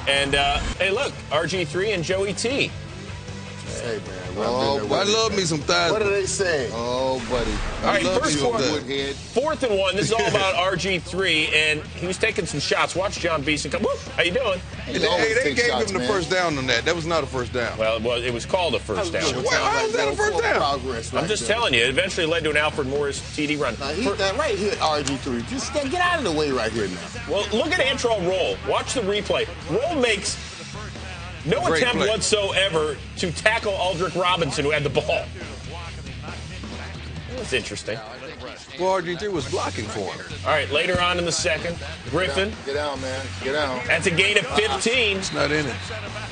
And, hey, look, RG3 and Joey T. Hey, man. Oh, I love me some thighs. What are they saying? Oh, buddy. All right, first quarter, Woodhead. 4th and 1. This is all about RG3, and he was taking some shots. Watch John Beeson come. Whoop, how you doing? Hey, they gave him the first down on that. That was not a first down. Well, it was called a first down. How was that a first down? I'm just telling you, it eventually led to an Alfred Morris TD run. Now, that right here, RG3. Just get out of the way right here now. Well, look at Antrell Roll. Watch the replay. Roll makes no attempt whatsoever to tackle Aldrick Robinson, who had the ball. That's interesting. Well, RG3 was blocking for him. All right, later on in the second, Griffin. Get down, man. Get down. That's a gain of 15. It's not in it.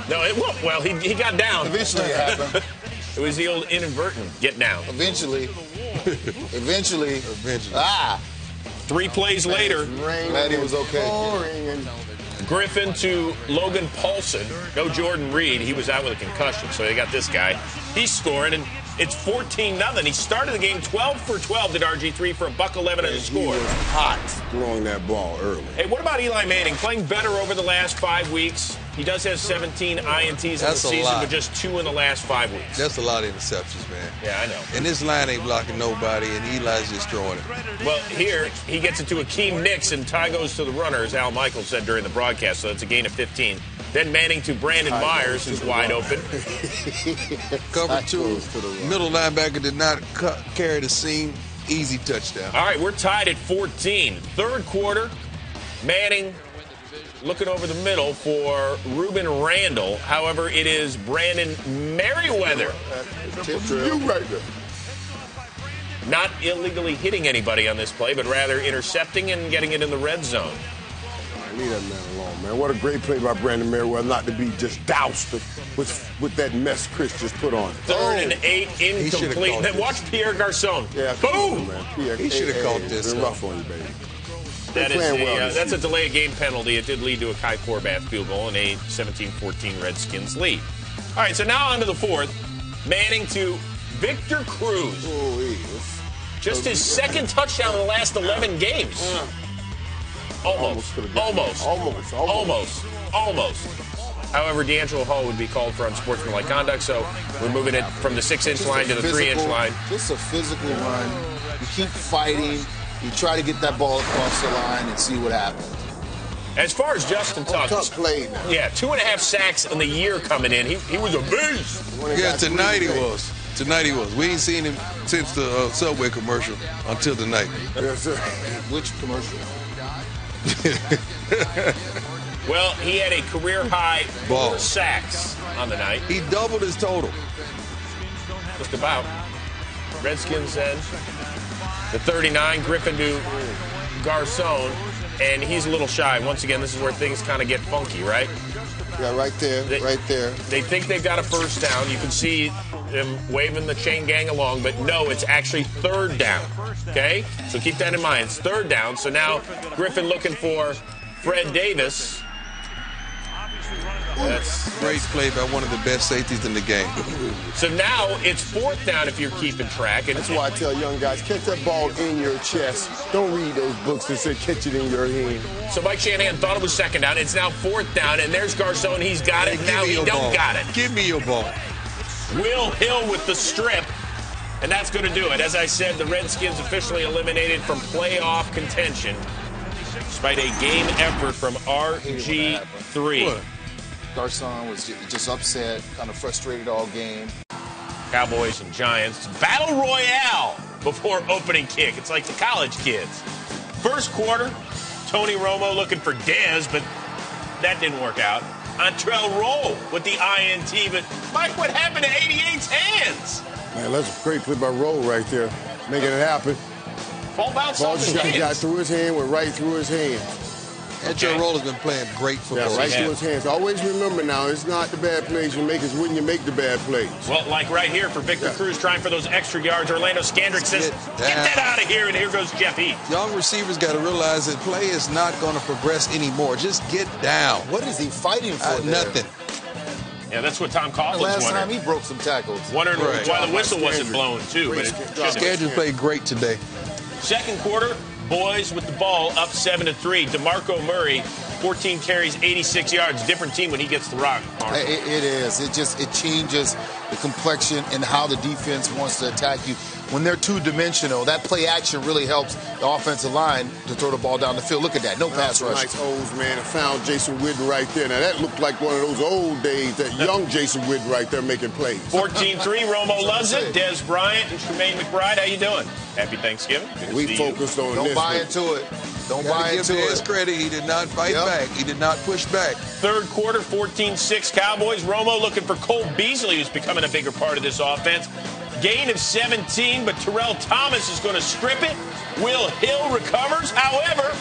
No, well, he got down. Eventually it happened. It was the old inadvertent get down. Eventually. Ah! 3 plays later. Glad he was okay. Griffin to Logan Paulson. No Jordan Reed. He was out with a concussion, so they got this guy. He's scoring, and it's 14-0. He started the game 12 for 12, did RG3 for $111 and a score. He was hot throwing that ball early. Hey, what about Eli Manning? Playing better over the last 5 weeks. He does have 17 INTs in the season, but just 2 in the last 5 weeks. That's a lot of interceptions, man. Yeah, I know. And this line ain't blocking nobody, and Eli's just throwing it. Well, here, he gets it to Akeem Nicks, and tie goes to the runner, as Al Michaels said during the broadcast, so it's a gain of 15. Then Manning to Brandon Myers, who's wide open. Cover 2. Middle linebacker did not carry the seam. Easy touchdown. All right, we're tied at 14. Third quarter, Manning looking over the middle for Ruben Randall. However, it is Brandon Merriweather. You right there. Not illegally hitting anybody on this play, but rather intercepting and getting it in the red zone. Leave that man alone, man. What a great play by Brandon Merriweather, not to be just doused with that mess Chris just put on. 3rd and 8, incomplete. Then watch Pierre Garçon. Yeah, boom! Pierre, he should have caught this. Been rough on you, baby. That's a delay of game penalty. It did lead to a Kai Forbath field goal and a 17-14 Redskins lead. All right, so now on to the 4th. Manning to Victor Cruz. Just his 2nd touchdown in the last 11 games. Almost. However, D'Angelo Hall would be called for unsportsmanlike conduct, so we're moving it from the 6-inch line to the 3-inch line. Just a physical run. You keep fighting. You try to get that ball across the line and see what happens. As far as Justin Tuck played now. Yeah, 2.5 sacks in the year coming in. He was a beast. Yeah, tonight he was. We ain't seen him since the Subway commercial until tonight. Yes, sir. Which commercial? Well, he had a career-high 4 sacks on the night. He doubled his total. Just about. Redskins then. The 39, Griffin to Garçon, and he's a little shy. Once again, this is where things kind of get funky, right? Yeah, right there. They think they've got a first down. You can see them waving the chain gang along, but no, it's actually 3rd down, okay? So keep that in mind. It's 3rd down. So now Griffin looking for Fred Davis. That's great play by one of the best safeties in the game. So now it's 4th down if you're keeping track. And that's why I tell young guys, catch that ball in your chest. Don't read those books that say catch it in your hand. So Mike Shanahan thought it was 2nd down. It's now 4th down, and there's Garçon. He's got it. Now he don't got it. Give me your ball. Will Hill with the strip, and that's going to do it. As I said, the Redskins officially eliminated from playoff contention despite a game effort from RG3. What? Garçon was just upset, kind of frustrated all game. Cowboys and Giants. Battle Royale before opening kick. It's like the college kids. First quarter, Tony Romo looking for Dez, but that didn't work out. Antrell Roll with the INT, but Mike, what happened to 88's hands? Man, that's a great play by Roll right there, making it happen. Ball bounced off his hands. Got through his hand, went right through his hands. Antrell Roll has been playing great football. Yeah, right through his hands. Always remember now, it's not the bad plays you make, it's when you make the bad plays. Well, like right here for Victor Cruz trying for those extra yards. Orlando Scandrick says, get that out of here, and here goes Jeff Heath. Young receivers got to realize that play is not going to progress anymore. Just get down. What is he fighting for there? Nothing. Yeah, that's what Tom Coughlin's wondering. Last time he broke some tackles. Wondering why the whistle wasn't blown, too. But Scandrick played great today. Second quarter, boys with the ball up 7-3. DeMarco Murray 14 carries, 86 yards. Different team when he gets the rock. It is. It changes the complexion and how the defense wants to attack you. When they're two-dimensional, that play action really helps the offensive line to throw the ball down the field. Look at that. No pass rush. Nice holes, man. And found Jason Witten right there. Now, that looked like one of those old days, that young Jason Witten right there making plays. 14-3, Romo loves it. Des Bryant and Tremaine McBride, how you doing? Happy Thanksgiving. We focused on Don't this. buy into it. Don't buy into it. His credit, he did not fight back. He did not push back. Third quarter, 14-6 Cowboys. Romo looking for Cole Beasley, who's becoming a bigger part of this offense. Gain of 17, but Terrell Thomas is going to strip it. Will Hill recovers. However,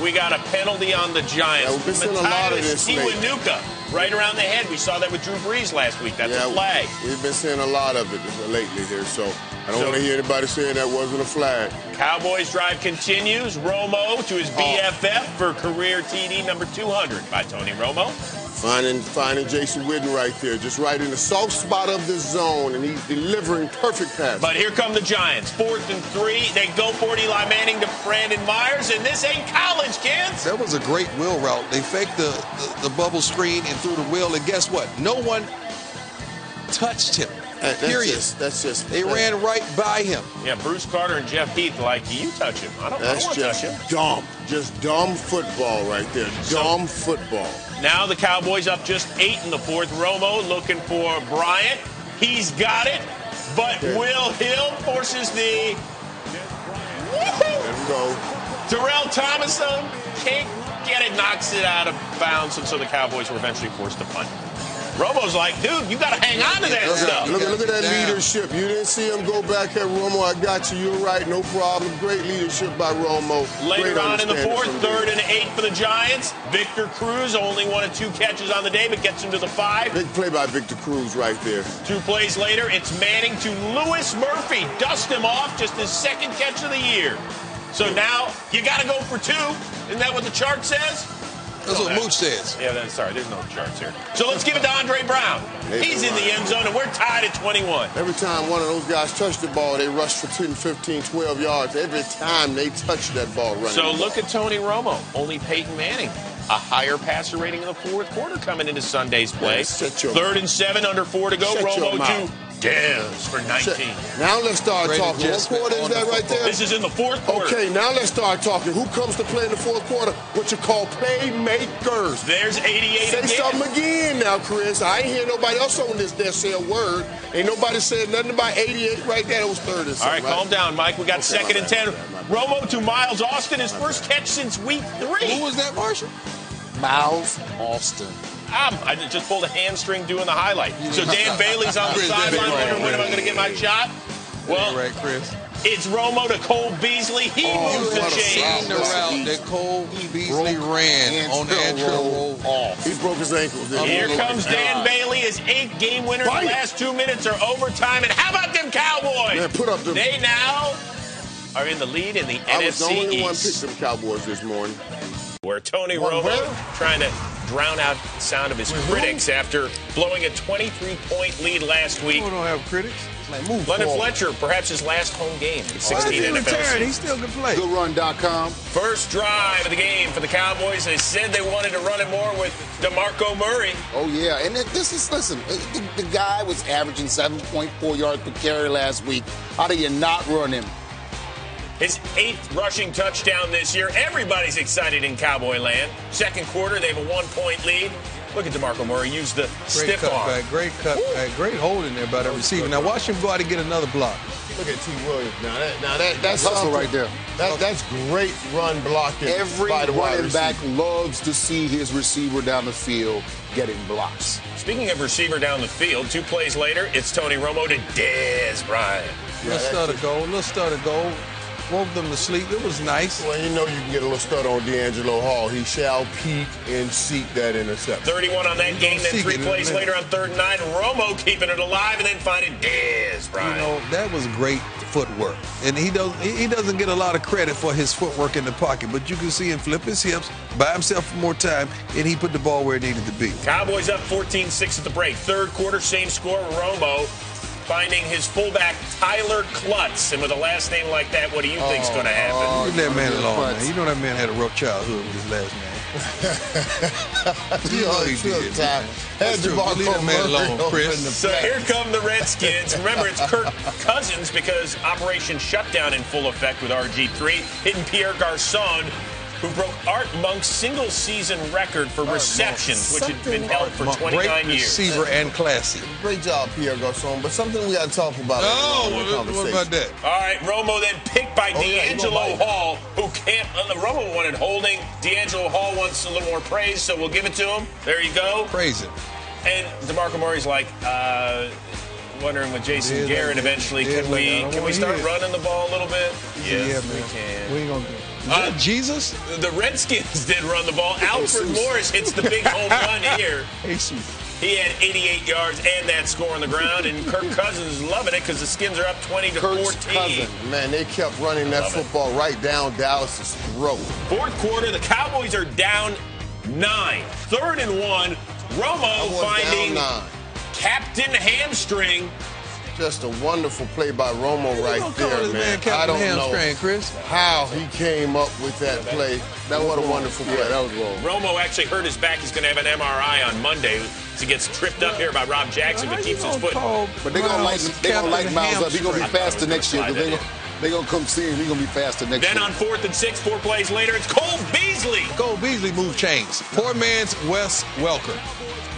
we got a penalty on the Giants. We've been seeing a lot of this lately. Iwanuka, right around the head. We saw that with Drew Brees last week. That's a flag. We've been seeing a lot of it lately here, so I don't want to hear anybody saying that wasn't a flag. Cowboys drive continues. Romo to his BFF for career TD number 200 by Tony Romo. Finding Jason Witten right there, just right in the soft spot of the zone, and he's delivering perfect passes. But here come the Giants. 4th and 3. They go for it. Eli Manning to Brandon Myers, and this ain't college, kids. That was a great wheel route. They faked the bubble screen and threw the wheel, and guess what? No one touched him. Period. They ran right by him. Yeah, Bruce Carter and Jeff Heath like, you touch him. I don't want to touch him. Dumb. Just dumb football right there. Dumb football. Now the Cowboys up just 8 in the 4th. Romo looking for Bryant. He's got it, but Will Hill forces the... There we go. Terrell Thomas, though, can't get it, knocks it out of bounds, and so the Cowboys were eventually forced to punt. Romo's like, dude, you got to hang on to that stuff. Look at that leadership. You didn't see him go back at Romo. I got you. You're right. No problem. Great leadership by Romo. Later on in the 4th, 3rd and 8 for the Giants. Victor Cruz, only 1 of 2 catches on the day, but gets him to the 5. Big play by Victor Cruz right there. 2 plays later, it's Manning to Lewis Murphy. Dust him off, just his 2nd catch of the year. So now you got to go for 2. Isn't that what the chart says? That's what Mooch says. Yeah, sorry, there's no charts here. So let's give it to Andre Brown. He's in the end zone, and we're tied at 21. Every time one of those guys touched the ball, they rushed for 10, 15, 12 yards. Every time they touched that ball running. So look at Tony Romo. Only Peyton Manning. A higher passer rating in the 4th quarter coming into Sunday's play. 3rd and 7, under 4 to go. Romo to Dez for 19. Now let's start talking. What quarter is that right there? This is in the 4th quarter. Okay, now let's start talking. Who comes to play in the 4th quarter? What you call playmakers. There's 88 Say something again now, Chris. I ain't hear nobody else on this there say a word. Ain't nobody said nothing about 88 right there. It was 3rd and 7. All right, calm down, Mike. We got 2nd and 10. Romo to Miles Austin, his first catch since week 3. Who was that, Marshall? Miles Austin. I just pulled a hamstring doing the highlight. So Dan Bailey's on the sideline wondering when am I going to get my shot? Well, right, Chris. It's Romo to Cole Beasley. He moves the chain. The route that Cole Beasley ran on Andrew roll off. He broke his ankle. Here comes Dan Bailey, his 8th game winner. The last 2 minutes are overtime. And how about them Cowboys? Man, put up them. They now are in the lead in the NFC East. I was the only one picked them Cowboys this morning. Where Tony Romo trying to drown out the sound of his critics after blowing a 23-point lead last week. We don't have critics. London Fletcher, perhaps his last home game. 16 NFL. He still can play. GoodRun.com. First drive of the game for the Cowboys. They said they wanted to run it more with DeMarco Murray. Oh, yeah. And listen, the guy was averaging 7.4 yards per carry last week. How do you not run him? His 8th rushing touchdown this year. Everybody's excited in Cowboy land. 2nd quarter, they have a 1-point lead. Look at DeMarco Murray use the stiff arm. Great cutback. Great holding there by the receiver. Now watch him go out and get another block. Look at T. Williams. That's hustle right there. That's great run blocking. Every running back loves to see his receiver down the field getting blocks. Speaking of receiver down the field, 2 plays later, it's Tony Romo to Des Bryant. Let's start a goal. Woke them to sleep. It was nice. Well, you know you can get a little stutter on D'Angelo Hall. He shall peek and seek that interception. 31 on that game, then 3 plays later on 3rd and 9. Romo keeping it alive and then finding Dez Bryant. You know, that was great footwork. And he doesn't get a lot of credit for his footwork in the pocket, but you can see him flip his hips, buy himself more time, and he put the ball where it needed to be. Cowboys up 14-6 at the break. 3rd quarter, same score. Romo finding his fullback, Tyler Klutz. And with a last name like that, what do you think's going to happen? Leave that man alone, man. You know that man had a rough childhood with his last name. You know he did. That's true. Leave that man alone, Chris. So here come the Redskins. Remember, it's Kirk Cousins because Operation Shutdown in full effect with RG3, hitting Pierre Garçon, who broke Art Monk's single-season record for receptions, which had been held for 29 great years. Receiver and classy. Great job, Pierre Garçon. But something we got to talk about. What about that? All right, Romo then picked by D'Angelo Hall, who can't. Romo wanted holding. D'Angelo Hall wants a little more praise, so we'll give it to him. There you go. Praise him. And DeMarco Murray's like, wondering with Jason Garrett eventually, can we start running the ball a little bit? Yes, we can. We ain't gonna do it. Is that Jesus? The Redskins did run the ball. Alfred Morris hits the big home run here. He had 88 yards and that score on the ground, and Kirk Cousins is loving it because the Skins are up 20-14. Man, they kept running that football right down Dallas's throat. Fourth quarter, the Cowboys are down 9. 3rd and 1. Romo finding Captain Hamstring. Just a wonderful play by Romo right there, man. I don't know Chris. how he came up with that play. What a wonderful play. That was wrong. Romo actually hurt his back. He's going to have an MRI on Monday. He gets tripped up here by Rob Jackson, but keeps his foot. But they're going to light Miles up. He's going to be faster next year. They're going to come see him. He's going to be faster next year. Then on 4th and 6, 4 plays later, it's Cole Beasley. Cole Beasley moved chains. Poor man's Wes Welker.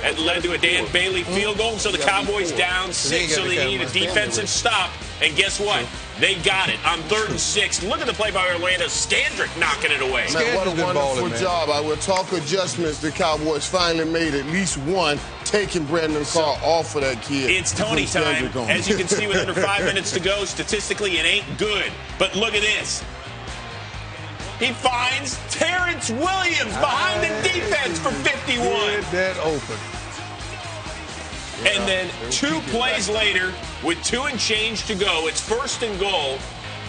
That led to a Dan Bailey field goal, so the Cowboys down 6, so they need a defensive stop. And guess what? They got it on 3rd and 6. Look at the play by Orlando. Scandrick knocking it away. Man, what a wonderful job. I will talk adjustments. The Cowboys finally made at least one, taking Brandon Carr off of that kid. It's Tony time. As you can see, with under 5 minutes to go, statistically, it ain't good. But look at this. He finds Terrence Williams behind the defense for 51. Get that open. And then 2 plays later, with 2 and change to go, it's 1st and goal.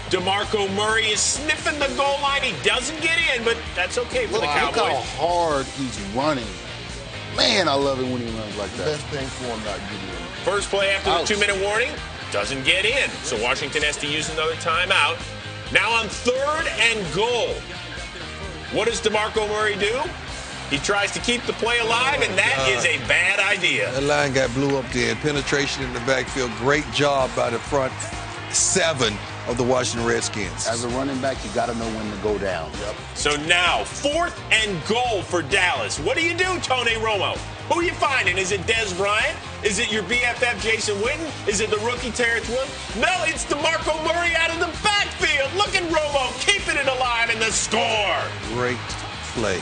DeMarco Murray is sniffing the goal line. He doesn't get in, but that's okay for the Cowboys. Look how hard he's running. Man, I love it when he runs like that. Best thing for him not getting in. First play after the 2-minute warning, doesn't get in. So Washington has to use another timeout. Now on 3rd and goal. What does DeMarco Murray do? He tries to keep the play alive, and that is a bad idea. That line got blew up there. Penetration in the backfield. Great job by the front 7 of the Washington Redskins. As a running back, you got to know when to go down. Yep. So now, 4th and goal for Dallas. What do you do, Tony Romo? Who are you finding? Is it Dez Bryant? Is it your BFF Jason Witten? Is it the rookie Terrence Williams? No, it's DeMarco Murray out of the backfield. Look at Romo keeping it alive in the score. Great play.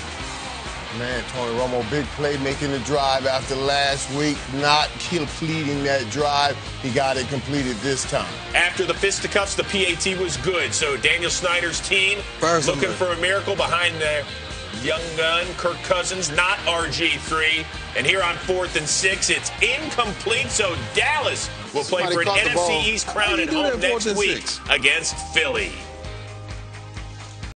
Man, Tony Romo, big play making the drive after last week, not completing that drive. He got it completed this time. After the fisticuffs, the PAT was good. So Daniel Snyder's team looking for a miracle behind their young gun, Kirk Cousins, not RG3. And here on 4th and 6, it's incomplete. So Dallas will play for an NFC East crown at home next week against Philly.